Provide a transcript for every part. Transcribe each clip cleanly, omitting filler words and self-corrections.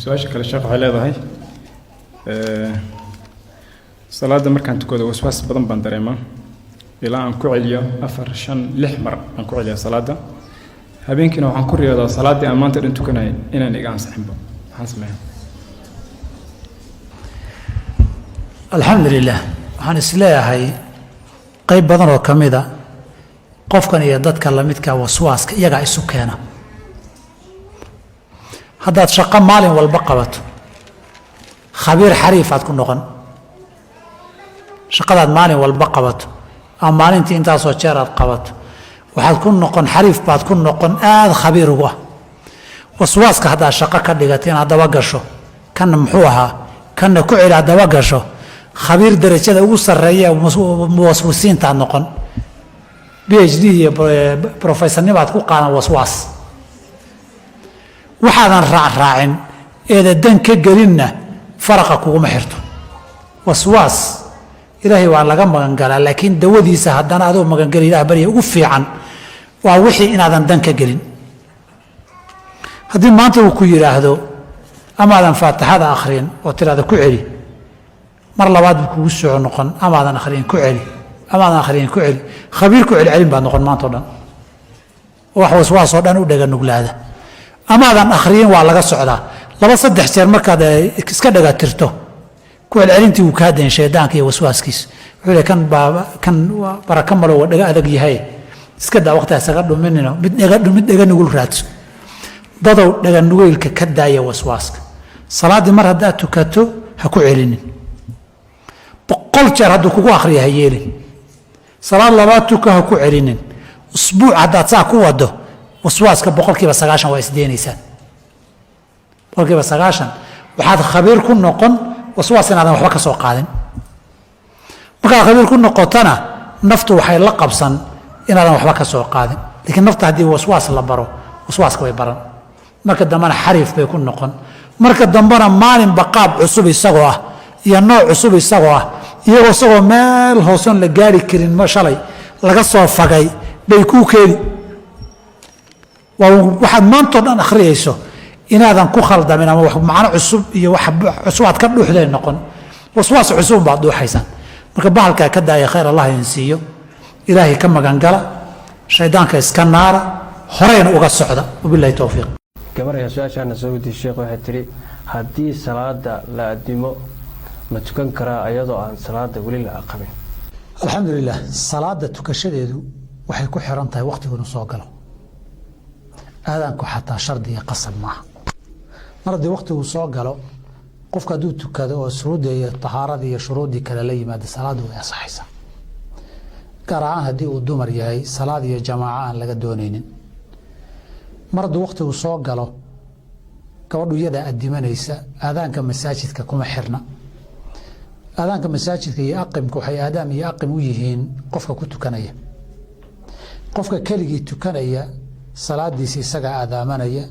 سؤال شكل الشيخ علي ضهي صلاة مركان تكود وسواس بدن بندريما إلى أن كعليا أفر شن لحمر أن كعليا صلاة هبين كنا عن كوريا هذا صلاة أمان ترين تكنا إن نيجان سحبه حسمه الحمد لله waxaan isleeyahay qayb badan oo kamida qofkan iyo dadka la midka waswaaska iyaga isu keena haddaad shaqo maalin walba qabato khabiir xariif aad ku noqon shaqadaad maalin walba qabato ama maalintii intaasoo jeer aad qabato waxaad ku noqon xariif baad ku noqon aad khabiir ugu ah waswaaska haddaad shaqo ka dhigato inaad daba gasho kanna muxuu ahaa kanna ku celi aad daba gasho khabiir darajada ugu sarreeya muwaswisiinta noqon PhD iyo professornimaad ku qaadan waswaas waxaadan raacin eeda dan ka gelinna faraqa kuguma xirto waswaas ilaahay waa laga magan galaa laakiin dawadiisa haddana adoo magan gali ilaah bariya ugu fiican waa wixii inaadan dan ka gelin haddii maanta uu ku yidhaahdo amaadan faatixada akhrin oo tiraada ku celi mar labaad buu kugu soo noqon amaadan akhriin ku celi amaadan akhriin ku celi khabiir ku celi cilmi baad noqon maanta oo dhan wax waswaas oo dhan u dhaga nuglaada amaadan akhriin waa laga socdaa laba saddex jeer markaad iska dhaga tirto ku celcelintii uu kaa dayn shaydaanka iyo waswaaskiis wuxuu leeyahay kan baraka malo waa dhaga adag yahay iska daa waqti isaga dhuminino mid dhaga nugul raadso dadow dhaga nugeylka ka daaya waswaaska salaadii mar haddaad tukato ha ku celinin boqol jeer hadduu kugu akhriya ha yeelin salaad labaad tuka ha ku celinin usbuuc haddaad saa ku wado waswaaska boqolkiiba 90 waa isdeenaysaan boqolkiiba 90 waxaad khabiir ku noqon waswaas inaadan waxba ka soo qaadin markaad khabiir ku noqotana naftu waxay la qabsan inaadan waxba ka soo qaadin laakiin nafta haddii waswaas la baro waswaaska way baran marka dambana xariif bay ku noqon marka dambana maalin baqaab cusub isagoo ah iyo nooc cusub isagoo ah iyagoo isagoo meel hoosan la gaari karin ma shalay laga soo fagay bay ku keeni waxaad maantoo dhan akhriyayso inaadan ku khaldamin ama wax macno cusub iyo wax cusub aad ka dhuuxday noqon waswaas cusub baad dhuuxaysan marka bahalka ka daaya khayr Allah insiiyo ilaahay ka magan gala shaydaanka iska naara horeyna uga socda wabillahi tawfiiq gabaraya su'aashaana soo weydiisay sheekh waxay tiri haddii salaada la adimo ma tukan karaa ayadoo aan salaada wali la aqabin alxamdulilah salaada tukashadeedu waxay ku xiran tahay waqtigu inuu soo galo aadaanku xataa shardi iyo qasab maaha mar haddii waqtigu soo galo qofka hadduu tukado oo shuruudda iyo tahaarada iyo shuruuddii kale la yimaada salaadu way asaxaysaa gaar ahaan haddii uu dumar yahay salaad iyo jamaaco aan laga doonaynin mar hadduu waqtigu soo galo gabadhu iyada adimanaysa aadaanka masaajidka kuma xirna aadaanka masaajidka iyo aqimka waxay aadaam iyo aqim u yihiin qofka ku tukanaya qofka keligii tukanaya salaadiisa isaga aadaamanaya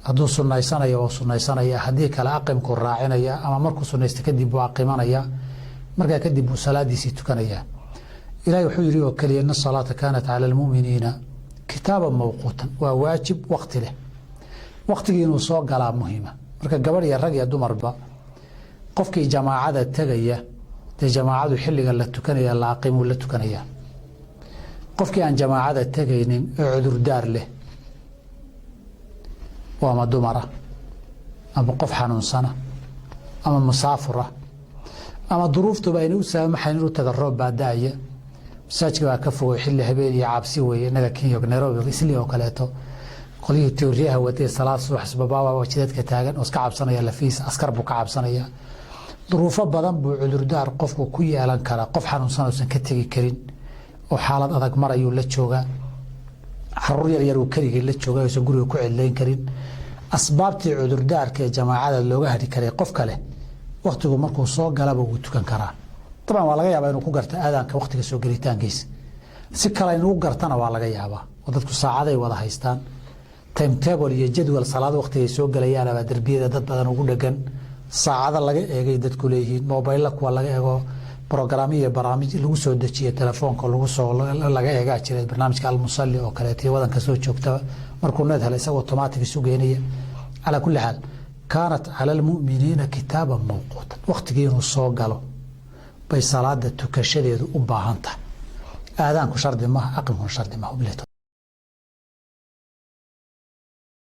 hadduu sunnaysanayo waa sunnaysanaya haddii kale aqimku raacinaya ama markuu sunnaysta kadib waa aqimanaya markaa kadib buu salaadiisii tukanaya ilaahay wuxuu yidhi oo keliya inna salaata kaanat cala almu'miniina kitaaban mawquutan waa waajib waqti leh waqtigii inuu soo galaa muhiima marka gabadh iyo rag iyo dumarba qofkii jamaacada tegaya dee jamaacadu xilliga la tukanaya la aqimuu la tukanaya qofkii aan jamaacada tegaynin ee cudurdaar leh waa ama dumara ama qof xanuunsana ama musaafura ama duruuftuba ayna u saamaxayn inuu taga roob baa da'aya masaajidka baa ka fogay xilli habeen iyo cabsi weeye innaga Kenya Nairobi isli oo kaleeto qolyihii teoriyaha watay salaad subax isbabaaba wajideedka taagan oo iska cabsanaya lafiis askar buu ka cabsanaya duruufo badan buu cudurdaar qofku ku yeelan kara qof xanuunsan oo san ka tagi karin oo xaalad adag marayuu la jooga xarur yar uu kaligii la jooga oo guriga ku cilayn karin asbaabtii cudurdaarka ee jamaacada looga hadi karay qof kale waqtigu markuu soo galaba uu tukan karaa طبعا waa laga yaabaa inuu ku garto aadaanka waqtiga soo galitaankiisa si kale inuu gartana waa laga yaabaa oo dadku saacaday wada haystaan timetable iyo jadwal salaad waqtiga soo galayaan ama darbiyada dad badan ugu dhagan saacada laga eegay dadku leeyihiin mobile kuwa laga eego برنامج برامج لو سو دجيه تليفونka lagu soo laga eega jiray barnaamijka al-musalli oo kale tii wadanka soo joogta markuu need helay isagoo automatic isu geenaya ala kulli hal kaanat cala almu'miniina kitaaban mawquutan wakhtigii inuu soo galo bay salaada tukashadeedu u baahan tahay aadaanku shardi maaha aqimkuna shardi maaha